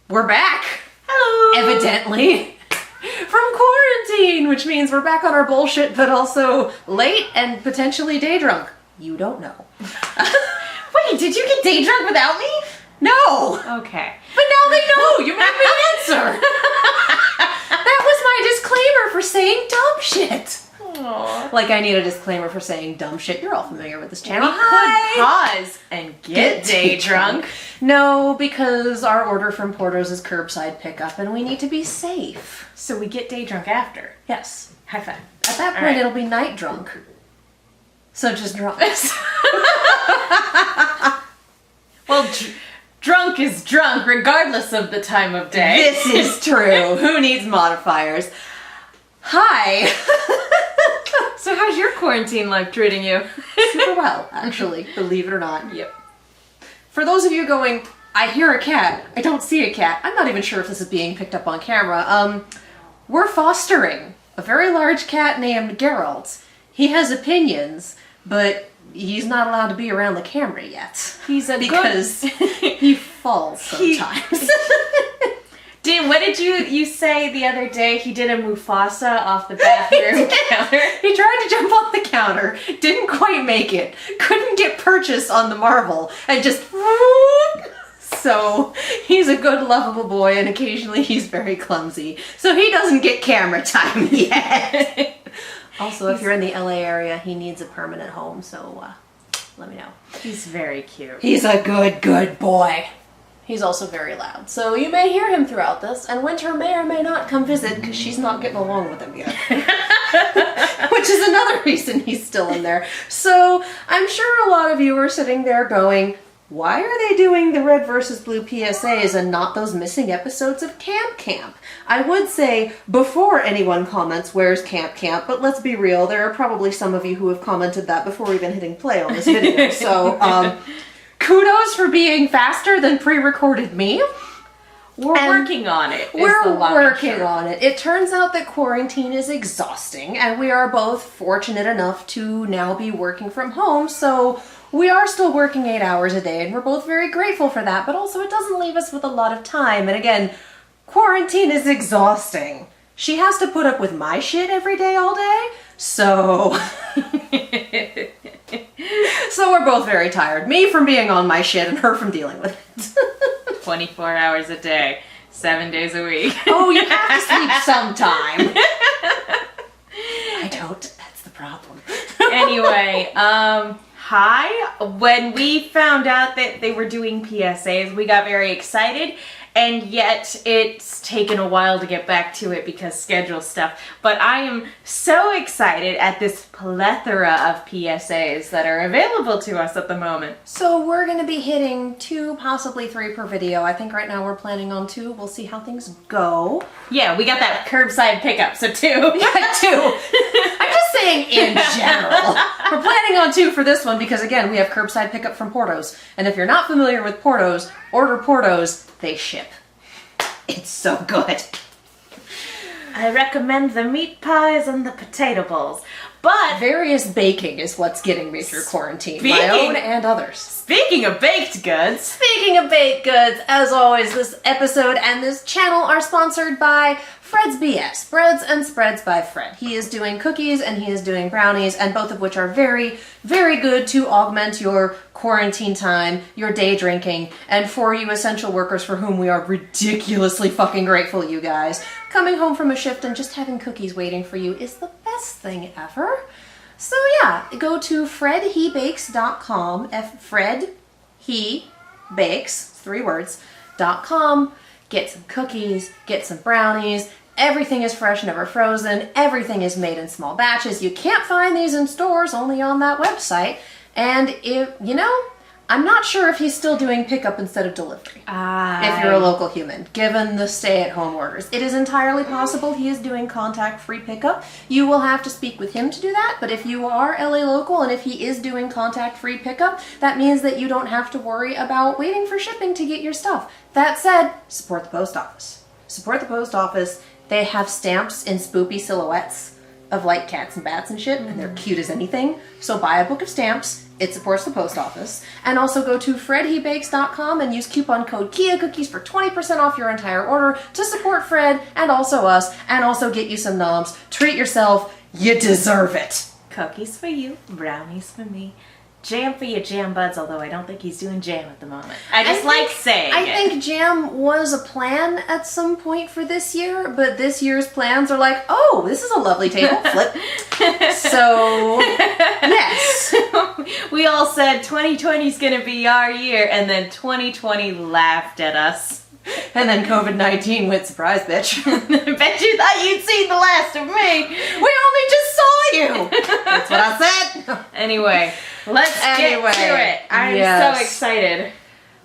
We're back! Hello! Evidently. From quarantine, which means we're back on our bullshit, but also late and potentially day drunk. You don't know. Wait, did you get day drunk without me? No! Okay. But now they know! You made me answer! That was my disclaimer for saying dumb shit. Aww. Like I need a disclaimer for saying dumb shit. You're all familiar with this channel. We could pause and get day drunk. No, because our order from Porto's is curbside pickup and we need to be safe. So we get day drunk after. Yes. High five. At that point, it'll be night drunk. So just drunk. Well, drunk is drunk regardless of the time of day. This is true. Who needs modifiers? Hi. So how's your quarantine life treating you? Super well, actually, believe it or not. Yep. For those of you going, I hear a cat, I don't see a cat, I'm not even sure if this is being picked up on camera, we're fostering a very large cat named Geralt. He has opinions, but he's not allowed to be around the camera yet. He's a because he falls sometimes. Dude, what did you say the other day? He did a Mufasa off the bathroom counter. He tried to jump on the counter, didn't quite make it, couldn't get purchase on the marble, and just... So, he's a good, lovable boy, and occasionally he's very clumsy. So he doesn't get camera time yet. Also, if you're in the LA area, he needs a permanent home, so let me know. He's very cute. He's a good, good boy. He's also very loud, so you may hear him throughout this, and Winter may or may not come visit because she's not getting along with him yet. Which is another reason he's still in there. So I'm sure a lot of you are sitting there going, why are they doing the red versus blue PSAs and not those missing episodes of Camp Camp? I would say, before anyone comments, where's Camp Camp? But let's be real, there are probably some of you who have commented that before even hitting play on this video. So, kudos for being faster than pre-recorded me. We're working on it. We're working on it. It turns out that quarantine is exhausting, and we are both fortunate enough to now be working from home, so we are still working 8 hours a day, and we're both very grateful for that, but also it doesn't leave us with a lot of time, and again, quarantine is exhausting. She has to put up with my shit every day, all day, so... So we're both very tired. Me from being on my shit and her from dealing with it. 24 hours a day, 7 days a week. Oh, you have to sleep sometime. I don't. That's the problem. Anyway, hi. When we found out that they were doing PSAs, we got very excited. And yet it's taken a while to get back to it because schedule stuff. But I am so excited at this plethora of PSAs that are available to us at the moment. So we're going to be hitting 2, possibly 3 per video. I think right now we're planning on 2. We'll see how things go. Yeah, we got that curbside pickup, so 2. Yeah, 2. I'm just saying in general. We're planning on 2 for this one because, again, we have curbside pickup from Porto's. And if you're not familiar with Porto's, order Porto's. They ship. It's so good. I recommend the meat pies and the potato bowls. But various baking is what's getting me through quarantine. My own and others. Speaking of baked goods. Speaking of baked goods, as always, this episode and this channel are sponsored by Fred's BS. Breads and Spreads by Fred. He is doing cookies and he is doing brownies, and both of which are very, very good to augment your quarantine time, your day drinking, and for you essential workers for whom we are ridiculously fucking grateful, you guys. Coming home from a shift and just having cookies waiting for you is the best thing ever. So yeah, go to fredhebakes.com, fredhebakes, 3 words, .com, get some cookies, get some brownies. Everything is fresh, never frozen. Everything is made in small batches. You can't find these in stores, only on that website. And if, you know, I'm not sure if he's still doing pickup instead of delivery. If you're a local human, given the stay-at-home orders. It is entirely possible he is doing contact-free pickup. You will have to speak with him to do that, but if you are LA local and if he is doing contact-free pickup, that means that you don't have to worry about waiting for shipping to get your stuff. That said, support the post office. Support the post office. They have stamps in spoopy silhouettes of like cats and bats and shit, and they're cute as anything. So buy a book of stamps. It supports the post office. And also go to fredhebakes.com and use coupon code Kia Cookies for 20% off your entire order to support Fred and also us, and also get you some noms. Treat yourself. You deserve it. Cookies for you, brownies for me. Jam for your jam buds, although I don't think he's doing jam at the moment. I like saying I it. think jam was a plan at some point for this year, but this year's plans are like, oh, this is a lovely table. Flip. So, yes. We all said 2020 is going to be our year, and then 2020 laughed at us. And then COVID-19 went, surprise, bitch. Bet you thought you'd seen the last of me. We only just saw you. That's what I said. Anyway, let's get to it. I'm so excited.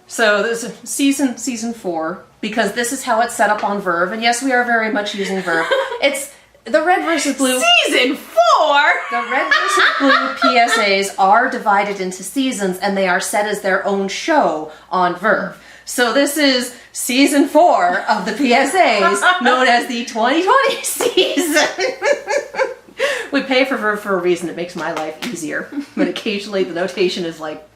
So this is season 4, because this is how it's set up on Verve. And yes, we are very much using Verve. It's the red versus blue. Season 4? The red versus blue PSAs are divided into seasons, and they are set as their own show on Verve. So this is season 4 of the PSAs, known as the 2020 season. We pay for Verve for a reason. It makes my life easier. But occasionally the notation is like,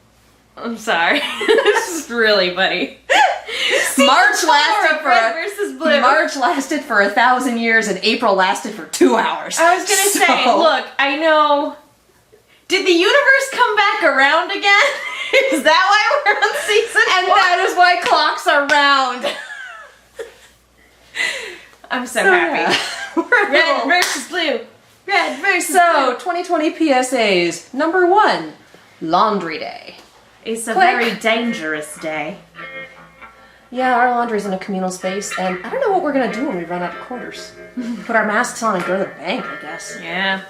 I'm sorry. This is really funny. March March lasted for 1,000 years, and April lasted for 2 hours. I was gonna say, look, I know. Did the universe come back around again? Is that why we're on season 4? And that is why clocks are round. I'm so happy. Yeah. Red versus blue. Red versus So, blue. 2020 PSAs. Number 1, Laundry Day. It's a Click. very dangerous day. Yeah, our laundry's in a communal space, and I don't know what we're gonna do when we run out of quarters. Put our masks on and go to the bank, I guess. Yeah.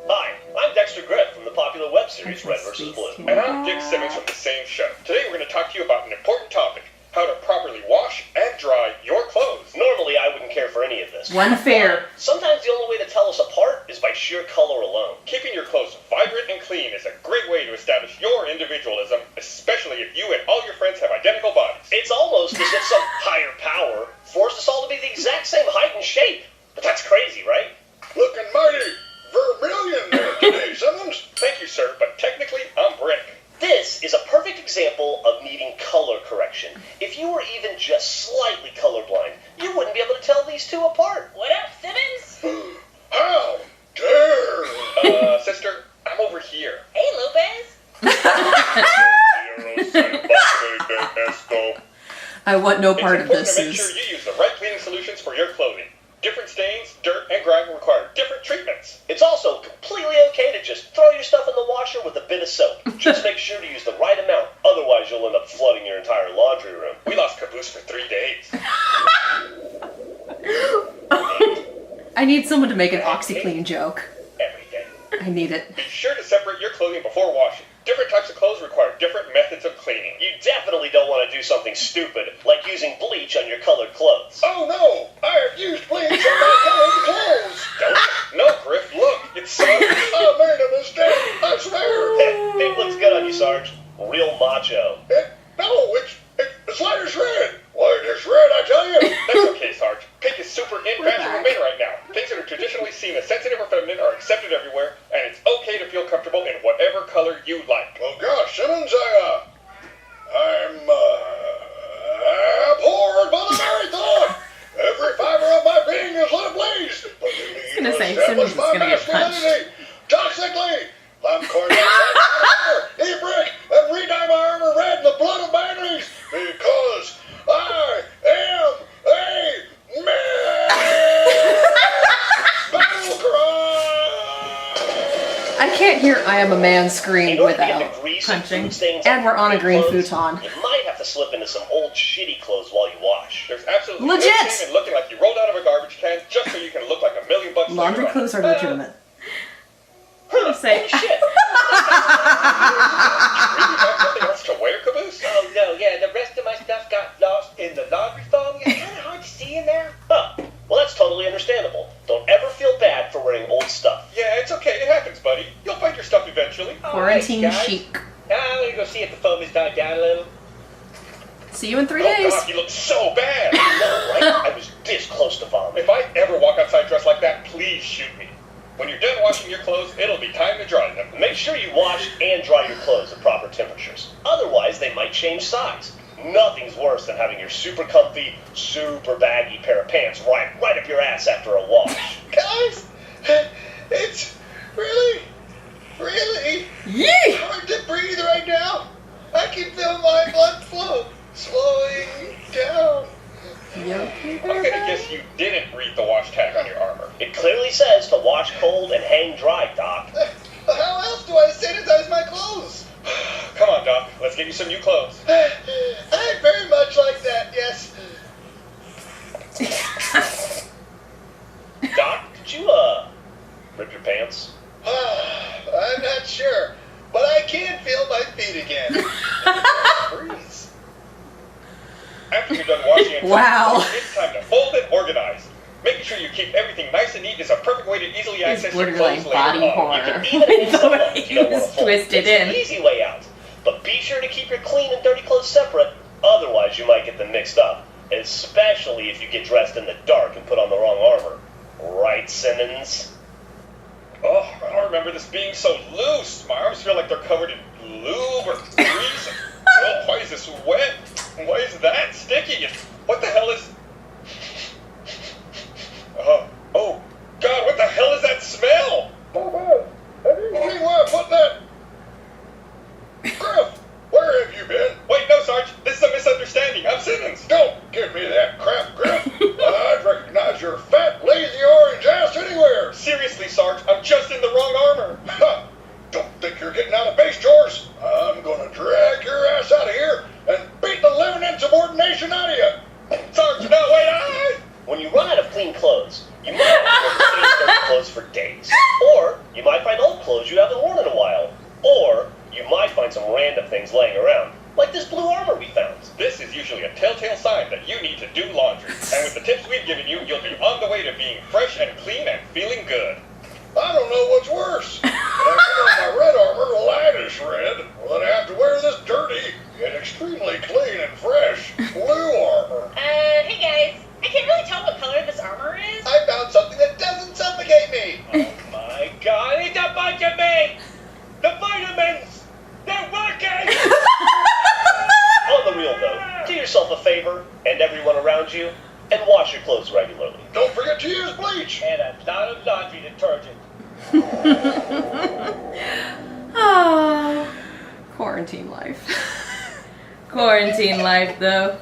Hi, I'm Dexter Griff from the popular web series Red vs. Blue. And I'm Dick Simmons from the same show. Today we're going to talk to you about an important topic, how to properly wash and dry your clothes. Normally, I wouldn't care for any of this. One fair. Sometimes the only way to tell us apart is by sheer color alone. Keeping your clothes vibrant and clean is a great way to establish your individualism, especially if you and all your friends have identical bodies. It's almost as if some higher power forced us all to be the exact same height and shape. But that's crazy, right? Looking mighty vermilion there today, Simmons. Thank you, sir, but technically I'm brick. This is a perfect example of needing color correction. If you were even just slightly colorblind, you wouldn't be able to tell these two apart. What up, Simmons? How dare! Sister, I'm over here. Hey, Lopez. I want no part of It's this. important to make sure you use the right cleaning solutions for your clothing. Different stains, dirt, and grime require different treatments. It's also completely okay to just throw your stuff in the washer with a bit of soap. Just make sure to use the right amount, otherwise you'll end up flooding your entire laundry room. We lost Caboose for 3 days. I need someone to make an OxyClean joke. Every day. I need it. Be sure to separate your clothing before washing. Different types of clothes require different methods of cleaning. You definitely don't want to do something stupid, like using bleach on your colored clothes. Oh no! I have used bleach on my colored clothes! Don't. No, Griff, look! It's so... I made a mistake! I swear! Pink looks good on you, Sarge. Real macho. It's light as red! Light as red, I tell you! That's okay, Sarge. Pink is super in fashion with men right now. Things that are traditionally seen as sensitive or feminine are accepted everywhere, and it's okay to feel comfortable in whatever color you like. Oh gosh, Simmons, I'm abhorred by the very thought! Every fiber of my being is lit ablaze! But you need gonna to say establish Simmons is my gonna get masculinity toxically! I'm eat brick, and re-dye my armor red in the blood of my enemies, because I am a man! Battle cry! I can't hear I am a man In scream order to get without the grease punching. and food stains And off we're your on a green clothes, futon. You might have to slip into some old shitty clothes while you wash. There's absolutely Legit! no shame in looking like you rolled out of a garbage can just so you can look like $1 million later laundry on. clothes are legitimate. Huh, Say- holy shit. Really have nothing else to wear, Caboose? Oh no, yeah, the rest of my stuff got lost in the laundry foam. It's kind of hard to see in there. Huh. Well, that's totally understandable. Don't ever feel bad for wearing old stuff. Yeah, it's okay. It happens, buddy. You'll find your stuff eventually. Quarantine Thanks, guys. chic. I'm gonna go see if the foam has died down a little. See you in 3 Oh, days. God, you look so bad. No, right? I was this close to vomit. If I ever walk outside dressed like that, please shoot me. When you're done washing your clothes, it'll be time to dry them. Make sure you wash and dry your clothes at proper temperatures. Otherwise, they might change size. Nothing's worse than having your super comfy, super baggy pair of pants right up your ass after a wash. Guys, it's really hard to breathe right now. I can feel my blood flow slowing down. Okay, I'm gonna guess you didn't read the wash tag on your armor. It clearly says to wash cold and hang dry, Doc. How else do I sanitize my clothes? Come on, Doc. Let's get you some new clothes. I'd very much like that, yes. Doc, did you, rip your pants? I'm not sure, but I can feel my feet again. Breeze. After you're done washing and Wow. it's time to fold and organize. Making sure you keep everything nice and neat is a perfect way to easily access your borderline clothes later body on. horror. You can even mix The them way up if you don't it was want to fold. twisted It's in. the easy way out. But be sure to keep your clean and dirty clothes separate, otherwise you might get them mixed up. Especially if you get dressed in the dark and put on the wrong armor. Right, Simmons? Oh, I don't remember this being so loose. My arms feel like they're covered in lube or grease. Oh, why is this wet? Why is that sticky? What the hell is... oh, God, what the hell is that smell? Anywhere, put that... Griff, where have you been? Wait, no, Sarge. This is a misunderstanding. I'm Simmons. Don't give me that crap, Griff. I'd recognize your fat, lazy orange ass anywhere. Seriously, Sarge, I'm just in the wrong armor. Don't think you're getting out of base chores. I'm gonna drag your ass out of here and beat the living insubordination out of you. Sarge, no, wait, When you run out of clean clothes, you might have to wear the same dirty clothes for days. Or you might find old clothes you haven't worn in a while. Or you might find some random things laying around, like this blue armor we found. This is usually a telltale sign that you need to do laundry. And with the tips we've given you, you'll be on the way to being fresh and clean and feeling good. I don't know what's worse. I wear my red armor lightish red, or then I have to wear this dirty yet extremely clean and fresh blue armor. Hey guys, I can't really tell what color this armor is. I found something that doesn't suffocate me. Oh my God, it's a bunch of me! The vitamins! They're working! On the real though, do yourself a favor, and everyone around you, and wash your clothes regularly. Don't forget to use bleach. And a lot of laundry detergent. Oh, Quarantine life. quarantine life, though.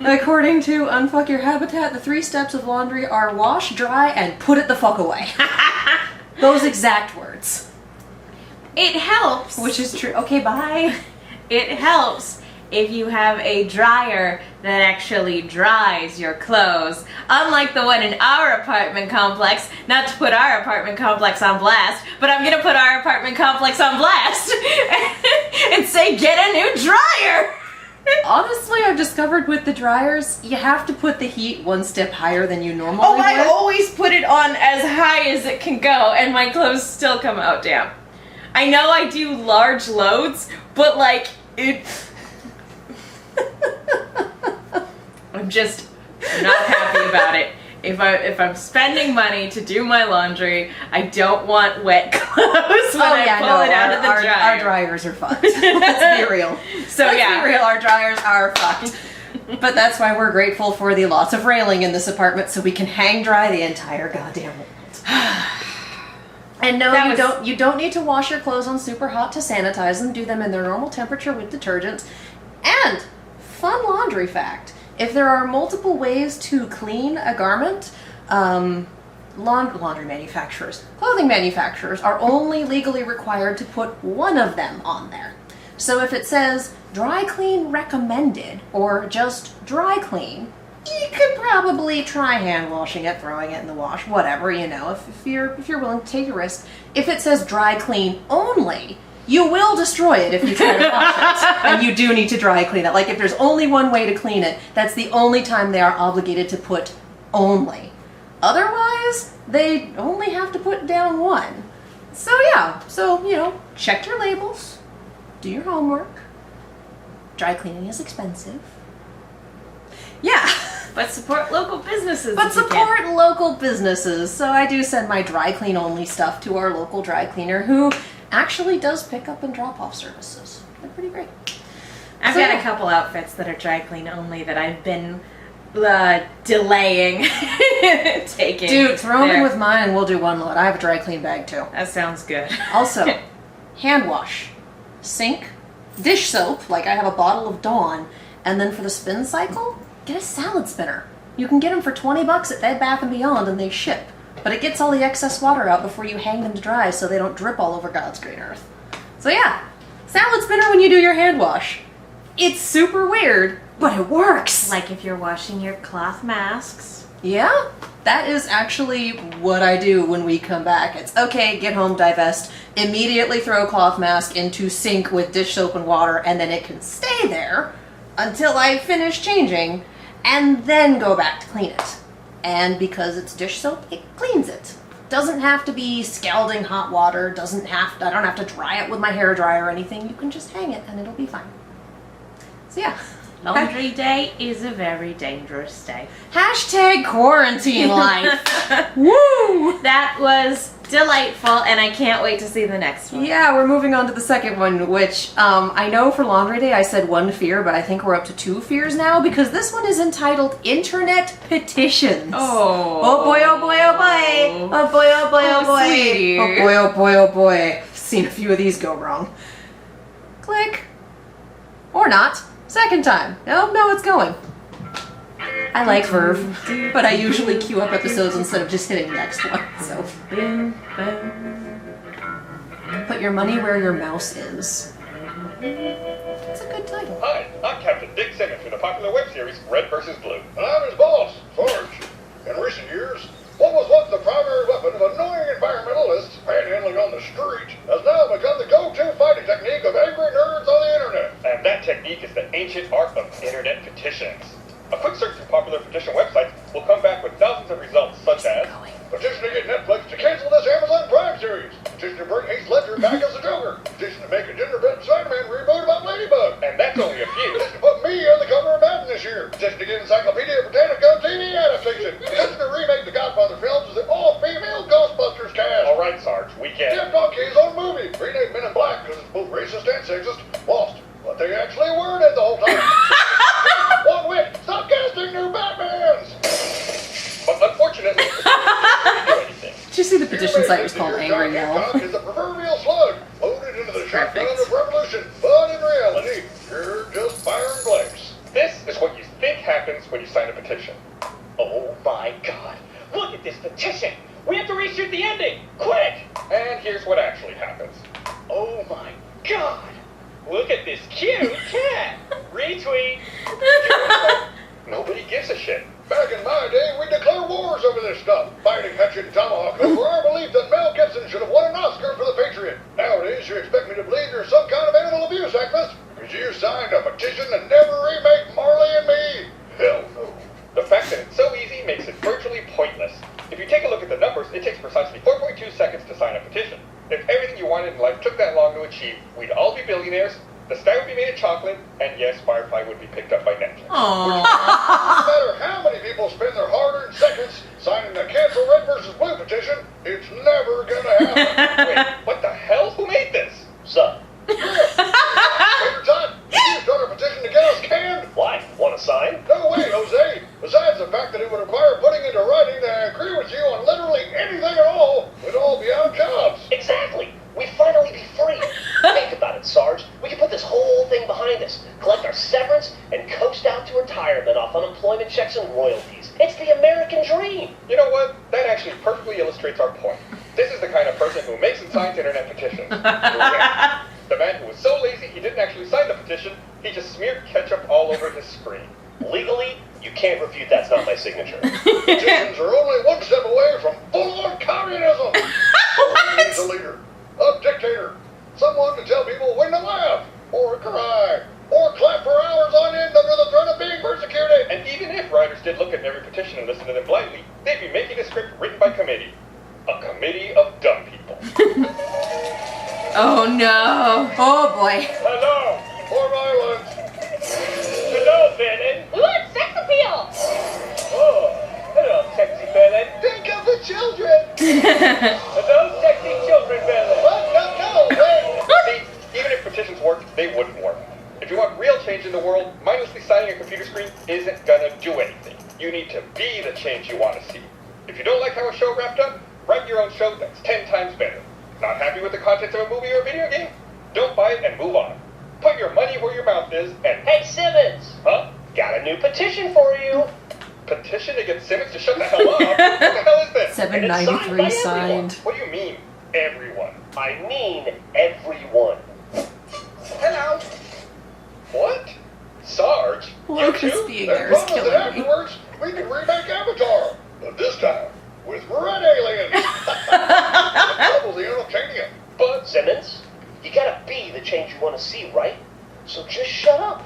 According to Unfuck Your Habitat, the 3 steps of laundry are wash, dry, and put it the fuck away. Those exact words. It helps. Which is true. Okay, bye. It helps if you have a dryer that actually dries your clothes. Unlike the one in our apartment complex, not to put our apartment complex on blast, but I'm gonna put our apartment complex on blast and say, get a new dryer! Honestly, I've discovered with the dryers, you have to put the heat 1 step higher than you normally Oh, would. I always put it on as high as it can go, and my clothes still come out down. I know I do large loads, but like, it... I'm not happy about it. If I'm spending money to do my laundry, I don't want wet clothes when I pull it out of the dryer. Our dryers are fucked. Let's be real. So Let's yeah, be real, our dryers are fucked. But that's why we're grateful for the lots of railing in this apartment so we can hang dry the entire goddamn world. And no, you don't need to wash your clothes on super hot to sanitize them. Do them in their normal temperature with detergent. And fun laundry fact: if there are multiple ways to clean a garment, laundry manufacturers, clothing manufacturers are only legally required to put one of them on there. So if it says dry clean recommended or just dry clean, you could probably try hand washing it, throwing it in the wash, whatever, you know, if you're willing to take a risk. If it says dry clean only, you will destroy it if you try to wash it. And you do need to dry clean it. Like if there's only one way to clean it, that's the only time they are obligated to put only. Otherwise, they only have to put down one. So yeah, you know, check your labels, do your homework. Dry cleaning is expensive. Yeah, But support local businesses. But if you can. support local businesses. So I do send my dry clean only stuff to our local dry cleaner who actually does pick up and drop off services. They're pretty great. I've So, got yeah. a couple outfits that are dry clean only that I've been delaying taking. Dude, throw them in there. with mine and we'll do one load. I have a dry clean bag too. That sounds good. Also, hand wash, sink, dish soap, like I have a bottle of Dawn, and then for the spin cycle, get a salad spinner. You can get them for $20 at Bed Bath & Beyond and they ship. But it gets all the excess water out before you hang them to dry so they don't drip all over God's green earth. So yeah, salad spinner when you do your hand wash. It's super weird, but it works. Like if you're washing your cloth masks. Yeah, that is actually what I do when we come back. It's okay, get home, divest, immediately throw a cloth mask into sink with dish soap and water, and then it can stay there until I finish changing, and then go back to clean it. And because it's dish soap, it cleans it. Doesn't have to be scalding hot water, I don't have to dry it with my hair dryer or anything. You can just hang it and it'll be fine. So yeah. Laundry day is a very dangerous day. Hashtag quarantine life. Woo! That was delightful, and I can't wait to see the next one. Yeah, we're moving on to the second one, which I know for Laundry Day I said one fear, but I think we're up to 2 fears now because this one is entitled Internet Petitions. Oh. Oh boy, oh boy, oh boy. Oh boy, oh boy, oh boy. sweetie. Oh boy, oh boy, oh boy. Seen a few of these go wrong. Click. Or not. Second time. No, it's going. I like Verve, but I usually queue up episodes instead of just hitting next one, so. Boom, boom. Put your money where your mouse is. It's a good title. Hi, I'm Captain Dick Simmons from the popular web series Red vs. Blue. And I'm his boss, Sarge. In recent years, what was once the primary weapon of annoying environmentalists panhandling on the street has now become the go-to fighting technique of angry nerds on the internet. And that technique is the ancient art of internet petitions. A quick search through popular petition websites will come back with thousands of results such as petition to get Netflix to cancel this Amazon Prime series, petition to bring Heath Ledger back as the Joker, petition to make a gender-bent Spider-Man reboot about Ladybug, and that's only a few. Petition to put me on the cover of Madden this year, petition to get Encyclopedia Britannica TV adaptation, petition to remake the Godfather films with an all-female Ghostbusters cast. All right, Sarge, we get Jeff Donkey's own movie, rename Men in Black because it's both racist and sexist, Lost, but they actually were dead the whole time. One wit, stop casting new Batmans! But unfortunately, we didn't do anything. Did you see the petition site was called Angry Yell? Hancock is the proverbial slug, loaded into the shotgun Perfect. of revolution, but in reality, you're just firing blanks. This is what you think happens when you sign a petition. Oh my god. Look at this petition. We have to reshoot the ending. Quick! And here's what actually happens. Oh my god. Look at this cute cat. Retweet. Nobody gives a shit. Back in my day, we'd declare wars over this stuff, fighting hatchet and tomahawk over our belief that Mel Gibson should have won an Oscar for The Patriot. Nowadays, you expect me to believe you're some kind of animal abuse activist because you signed a petition to never remake Marley and Me. Hell no. The fact that it's so easy makes it virtually pointless. If you take a look at the numbers, it takes precisely 4.2 seconds to sign a petition. If everything you wanted in life took that long to achieve, we'd all be billionaires, the sky would be made of chocolate, and yes, Firefly would be picked up by Netflix. Aww. No matter how many people spend their hard-earned seconds signing the cancel Red vs. Blue petition, it's never gonna happen. Wait, what the hell? Who made this? Sup? Favorite time? You start a petition to get us canned? Why? Want a sign? No way, Jose. Besides the fact that it would require putting into writing that I agree with you on literally anything at all, we'd all be out of jobs. Exactly. We'd finally be free. Think about it, Sarge. We could put this whole thing behind us, collect our severance, and coast out to retirement off unemployment checks and royalties. It's the American dream. You know what? That actually perfectly illustrates our point. This is the kind of person who makes and signs internet petitions. The man who was so lazy he didn't actually sign the petition, he just smeared ketchup all over his screen. Legally, you can't refute that's not my signature. Petitions are only one step away from full-on communism. Who needs a leader? A dictator. Someone to tell people when to laugh, or cry, or clap for hours on end under the threat of being persecuted. And even if writers did look at every petition and listen to them blindly, they'd be making a script written by committee. A committee of dumb people. Oh no. Oh boy. Hello, for violence. Hello, Bannon. We want sex appeal. Those sexy children, Billy. What? No, wait. See, even if petitions worked, they wouldn't work. If you want real change in the world, mindlessly signing a computer screen isn't gonna do anything. You need to be the change you want to see. If you don't like how a show wrapped up, write your own show that's 10 times better. Not happy with the contents of a movie or a video game? Don't buy it and move on. Put your money where your mouth is and... Hey, Simmons! Huh? Got a new petition for you. Petition to get Simmons to shut the hell up? What the hell is this? 793 signed. What do you mean, everyone? I mean everyone. Hello? What? Sarge? Lucas You too? being Then there is promise that killing me. afterwards we can remake Avatar. But this time, with red aliens. Double the unobtainium. But... Simmons, you gotta be the change you want to see, right? So just shut up.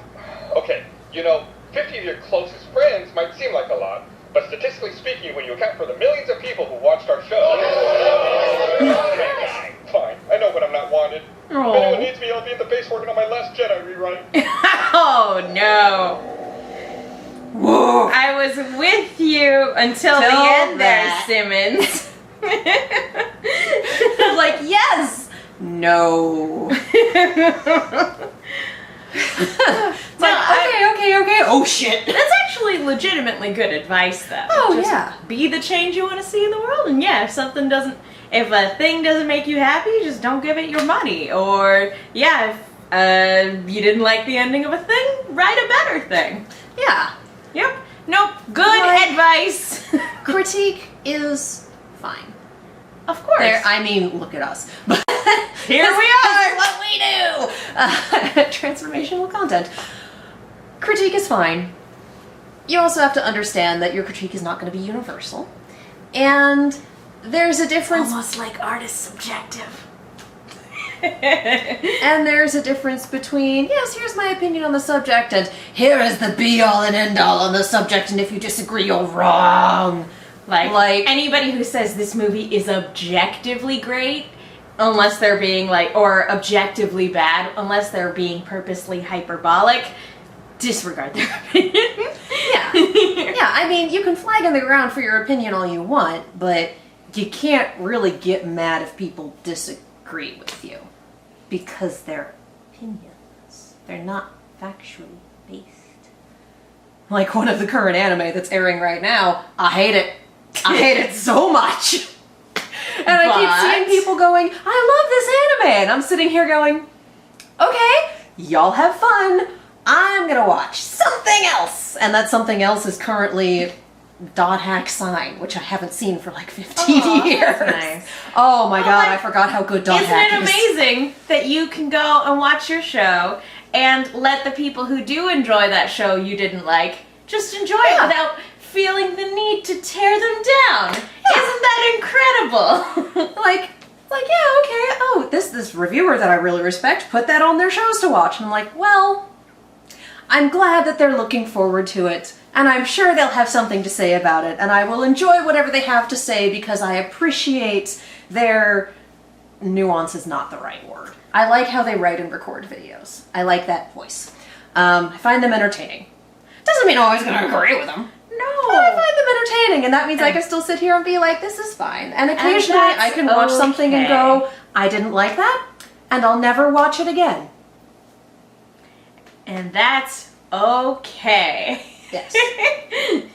Okay, you know, 50 of your closest friends might seem like a lot, but statistically speaking, when you account for the millions of people who watched our show... Fine, I know when I'm not wanted. If anyone needs me, I'll be at the base working on my last Jedi rewrite. Oh no. Whoa. I was with you until the Till end that. there, Simmons. I was like, yes! No. It's like, okay. Oh shit. That's actually legitimately good advice, though. Oh, Just yeah. be the change you want to see in the world, and yeah, if a thing doesn't make you happy, just don't give it your money. Or yeah, if you didn't like the ending of a thing, write a better thing. Yeah. Yep. Nope. Good Like- advice. Critique is fine. Of course. I mean, look at us. Here we This are. is what we do! Transformational content. Critique is fine. You also have to understand that your critique is not going to be universal. And there's a difference. Almost like art is subjective. And there's a difference between, yes, here's my opinion on the subject, and here is the be-all and end-all on the subject, and if you disagree, you're wrong. Like anybody who says this movie is objectively great, unless they're being or objectively bad, unless they're being purposely hyperbolic, disregard their opinion. Yeah. Yeah, I mean, you can flag on the ground for your opinion all you want, but you can't really get mad if people disagree with you. Because they're opinions. They're not factually based. Like one of the current anime that's airing right now. I hate it. I hate it so much. And I keep seeing people going, I love this anime. And I'm sitting here going, okay, y'all have fun. I'm gonna watch something else. And that something else is currently Dot Hack Sign, which I haven't seen for like 15 years. That's nice. Oh my god, I forgot how good Dot Hack Isn't it is. amazing that you can go and watch your show and let the people who do enjoy that show you didn't like just enjoy it without feeling the need to tear them down? Isn't that incredible? like, yeah, okay. Oh, this reviewer that I really respect put that on their shows to watch. And I'm like, well, I'm glad that they're looking forward to it. And I'm sure they'll have something to say about it. And I will enjoy whatever they have to say because I appreciate their nuance is not the right word. I like how they write and record videos. I like that voice. I find them entertaining. Doesn't mean I'm always going to agree with them. No. But I find them entertaining, and that means I can still sit here and be like, this is fine. And occasionally that's I can watch something and okay. go, I didn't like that, and I'll never watch it again. And that's okay. Yes.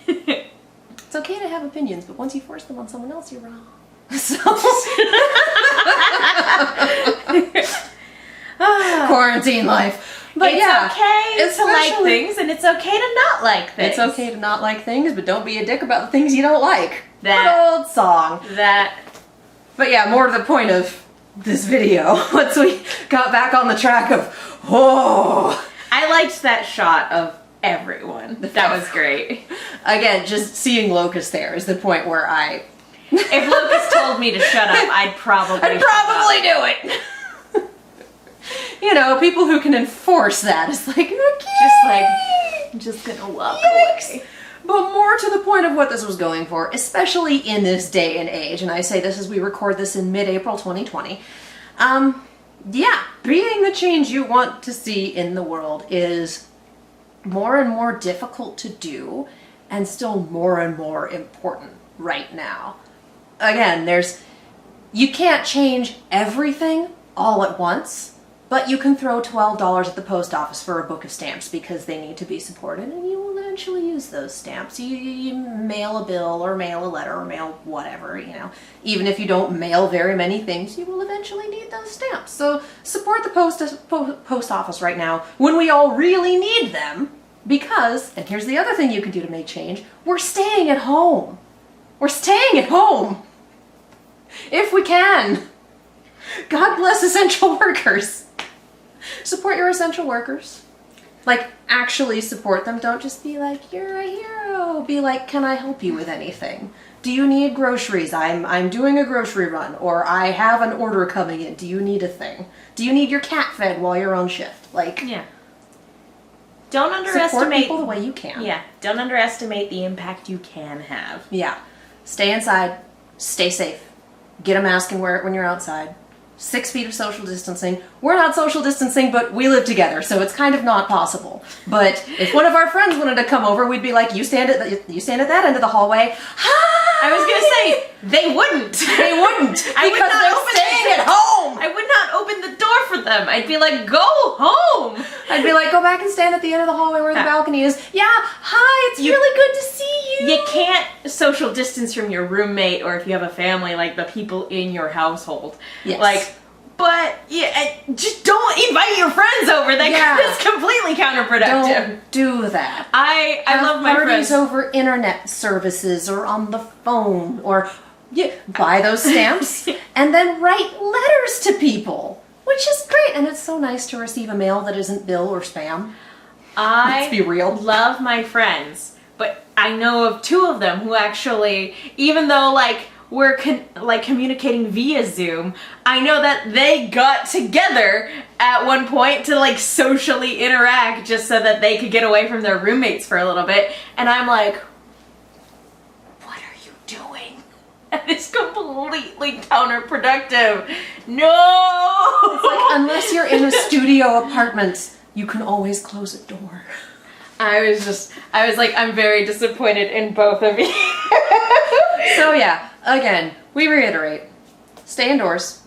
It's okay to have opinions, but once you force them on someone else, you're wrong. So quarantine life. But it's yeah, okay to like especially- things, and it's okay to not like things. It's okay to not like things, but don't be a dick about the things you don't like. That- Good old song. But yeah, more to the point of this video, once we got back on the track of, I liked that shot of everyone. That was great. again, just seeing Locust there is the point where If Lucas told me to shut up, I'd probably do it. You know, people who can enforce that is like, okay. I'm just gonna walk Yikes. away. But more to the point of what this was going for, especially in this day and age, and I say this as we record this in mid-April 2020, yeah, being the change you want to see in the world is more and more difficult to do, and still more and more important right now. Again, there's You can't change everything all at once, but you can throw $12 at the post office for a book of stamps because they need to be supported, and you will eventually use those stamps. You mail a bill or mail a letter or mail whatever, you know. Even if you don't mail very many things, you will eventually need those stamps. So support the post office right now when we all really need them because, and here's the other thing you can do to make change, we're staying at home. We're staying at home. If we can. God bless essential workers. Support your essential workers. Like, actually support them. Don't just be like, you're a hero. Be like, can I help you with anything? Do you need groceries? I'm doing a grocery run. Or I have an order coming in. Do you need a thing? Do you need your cat fed while you're on shift? Like, Yeah. Don't support underestimate people the way you can. Yeah, don't underestimate the impact you can have. Yeah. Stay inside. Stay safe. Get a mask and wear it when you're outside. 6 feet of social distancing. We're not social distancing, but we live together, so it's kind of not possible. But if one of our friends wanted to come over, we'd be like, you stand at that end of the hallway. Hi! I was gonna say, they wouldn't. They wouldn't, I would because not they're open staying at home. I would not open the door for them. I'd be like, go home. I'd be like, go back and stand at the end of the hallway where the balcony is. Yeah, hi, it's really good to see you. You can't social distance from your roommate or if you have a family, like the people in your household. Yes. Like, but yeah, just don't invite your friends over. That's completely counterproductive. Don't do that. I love my parties friends. over internet services or on the phone or buy those stamps and then write letters to people, which is great. And it's so nice to receive a mail that isn't bill or spam. Let's be real. Love my friends, but I know of 2 of them who actually, even though like we're communicating via Zoom, I know that they got together at one point to like socially interact just so that they could get away from their roommates for a little bit. And I'm like, what are you doing? That is completely counterproductive. No! It's like, unless you're in a studio apartment, you can always close a door. I was like, I'm very disappointed in both of you. So yeah, again, we reiterate, stay indoors,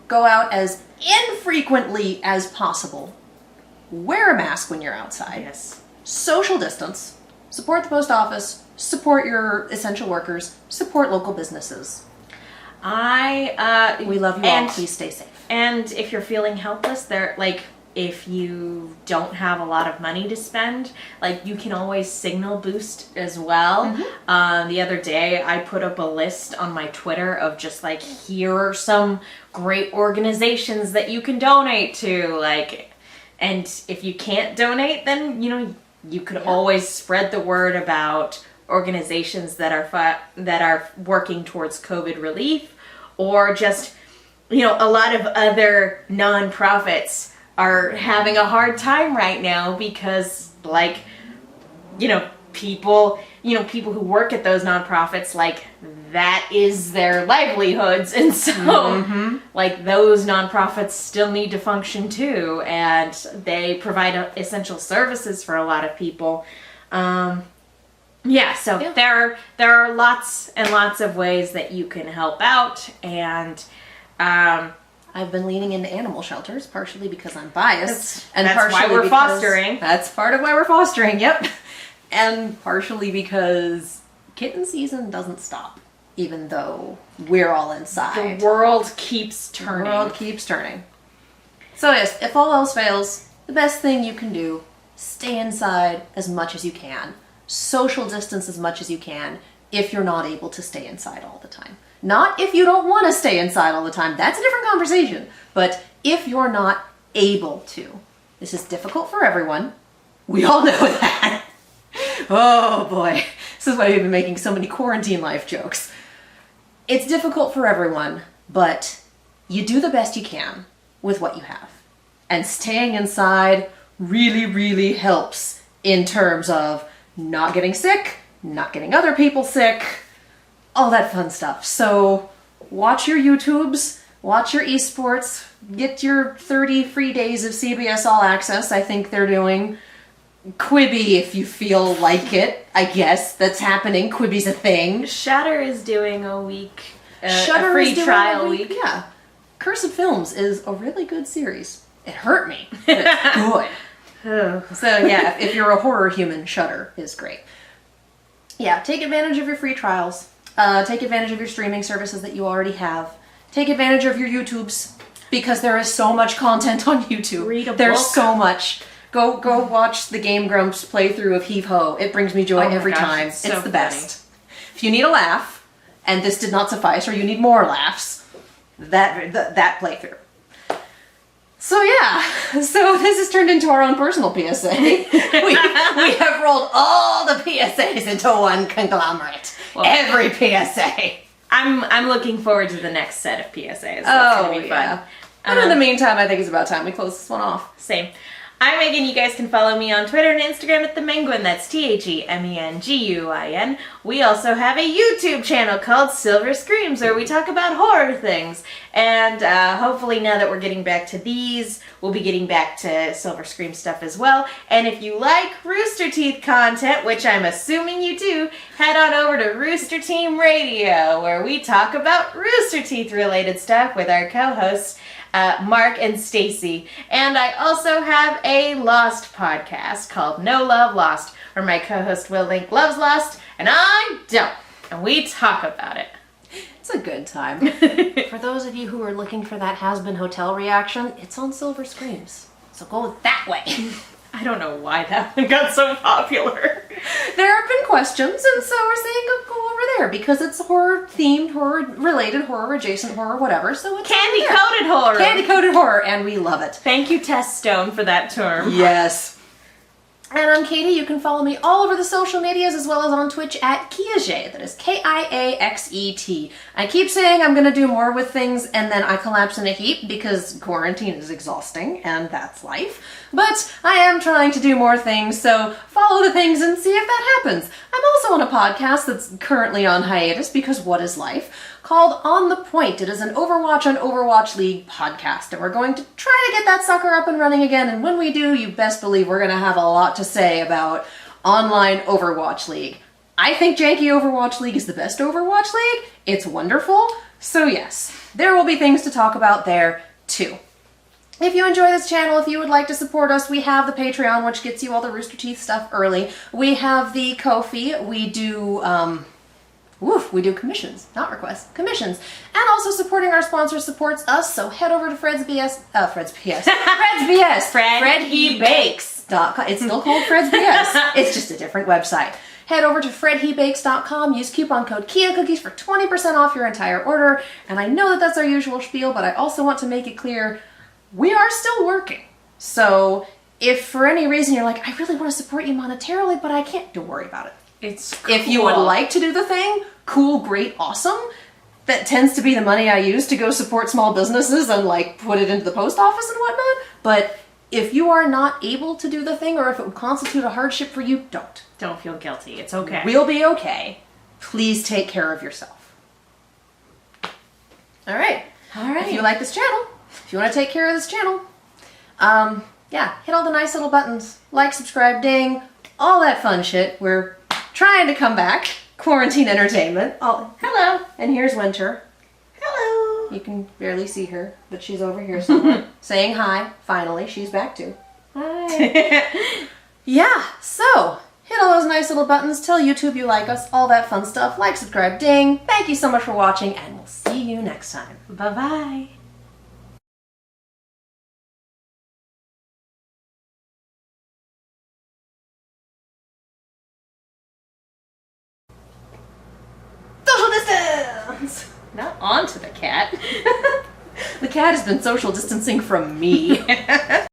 go out as infrequently as possible, wear a mask when you're outside, Yes. social distance, support the post office, support your essential workers, support local businesses. We love you all, please stay safe. And if you're feeling helpless, if you don't have a lot of money to spend, like you can always signal boost as well. The other day I put up a list on my Twitter of just like, here are some great organizations that you can donate to, like, and if you can't donate, then you could always spread the word about organizations that are working towards COVID relief, or just a lot of other nonprofits are having a hard time right now because people who work at those nonprofits, like that is their livelihoods, and so like those nonprofits still need to function too, and they provide essential services for a lot of people. There are lots and lots of ways that you can help out, and I've been leaning into animal shelters, partially because I'm biased. That's partially why we're because fostering. That's part of why we're fostering, yep. And partially because kitten season doesn't stop, even though we're all inside. The world keeps turning. The world keeps turning. So yes, if all else fails, the best thing you can do, stay inside as much as you can. Social distance as much as you can if you're not able to stay inside all the time. Not if you don't want to stay inside all the time. That's a different conversation. But if you're not able to. This is difficult for everyone. We all know that. Oh boy. This is why we've been making so many quarantine life jokes. It's difficult for everyone, but you do the best you can with what you have. And staying inside really, really helps in terms of not getting sick, not getting other people sick, all that fun stuff. So watch your YouTubes, watch your esports, get your 30 free days of CBS All Access, I think they're doing. Quibi if you feel like it, I guess. That's happening. Quibi's a thing. Shatter is doing a week. Shudder free is doing trial every- week. Yeah. Cursed Films is a really good series. It hurt me, but it's good. So yeah, if you're a horror human, Shudder is great. Yeah, take advantage of your free trials. Take advantage of your streaming services that you already have. Take advantage of your YouTubes, because there is so much content on YouTube. Read a There's book. so much. Go watch the Game Grumps playthrough of Heave Ho. It brings me joy Oh my every gosh, time. it's It's so the best. If you need a laugh, and this did not suffice, or you need more laughs, that playthrough. So yeah, so this has turned into our own personal PSA. we have rolled all the PSAs into one conglomerate. Well, Every PSA. I'm looking forward to the next set of PSAs. That's gonna be fun. And in the meantime, I think it's about time we close this one off. Same. I'm Megan. You guys can follow me on Twitter and Instagram at The Menguin. That's TheMenguin. We also have a YouTube channel called Silver Screams, where we talk about horror things. And hopefully now that we're getting back to these, we'll be getting back to Silver Scream stuff as well. And if you like Rooster Teeth content, which I'm assuming you do, head on over to Rooster Team Radio, where we talk about Rooster Teeth related stuff with our co-hosts, Mark and Stacy. And I also have a Lost podcast called No Love Lost, where my co-host Will Link loves Lost and I don't. And we talk about it. It's a good time. For those of you who are looking for that has-been hotel reaction, it's on Silver Screams. So go that way. I don't know why that one got so popular. There have been questions, and so we're saying go over there, because it's horror-themed, horror-related, horror-adjacent, horror, whatever, so it's Candy-coated horror. Candy-coated horror, and we love it. Thank you, Tess Stone, for that term. Yes. And I'm Katie. You can follow me all over the social medias, as well as on Twitch at Kiaxet. That is Kiaxet. I keep saying I'm going to do more with things, and then I collapse in a heap because quarantine is exhausting, and that's life. But I am trying to do more things, so follow the things and see if that happens. I'm also on a podcast that's currently on hiatus, because what is life? Called On the Point. It is an Overwatch on Overwatch League podcast, and we're going to try to get that sucker up and running again, and when we do, you best believe we're going to have a lot to say about online Overwatch League. I think janky Overwatch League is the best Overwatch League. It's wonderful. So yes, there will be things to talk about there too. If you enjoy this channel, if you would like to support us, we have the Patreon, which gets you all the Rooster Teeth stuff early. We have the Ko-fi. We do commissions, not requests, commissions. And also supporting our sponsor supports us, so head over to Fred's BS. Fred He Bakes. It's still called Fred's BS. It's just a different website. Head over to fredhebakes.com, use coupon code KIACookies for 20% off your entire order. And I know that that's our usual spiel, but I also want to make it clear, we are still working. So if for any reason you're like, I really want to support you monetarily, but I can't, don't worry about it. It's cool. If you would like to do the thing, cool, great, awesome. That tends to be the money I use to go support small businesses and like put it into the post office and whatnot. But if you are not able to do the thing, or if it would constitute a hardship for you, don't. Don't feel guilty. It's okay. We'll be okay. Please take care of yourself. All right. If you like this channel, if you want to take care of this channel, yeah, hit all the nice little buttons. Like, subscribe, ding, all that fun shit. We're trying to come back. Quarantine entertainment. Oh, hello. And here's Winter. Hello. You can barely see her, but she's over here somewhere. Saying hi. Finally, she's back too. Hi. Yeah, so hit all those nice little buttons. Tell YouTube you like us. All that fun stuff. Like, subscribe, ding. Thank you so much for watching, and we'll see you next time. Bye-bye. Social distance! Not onto the cat. The cat has been social distancing from me.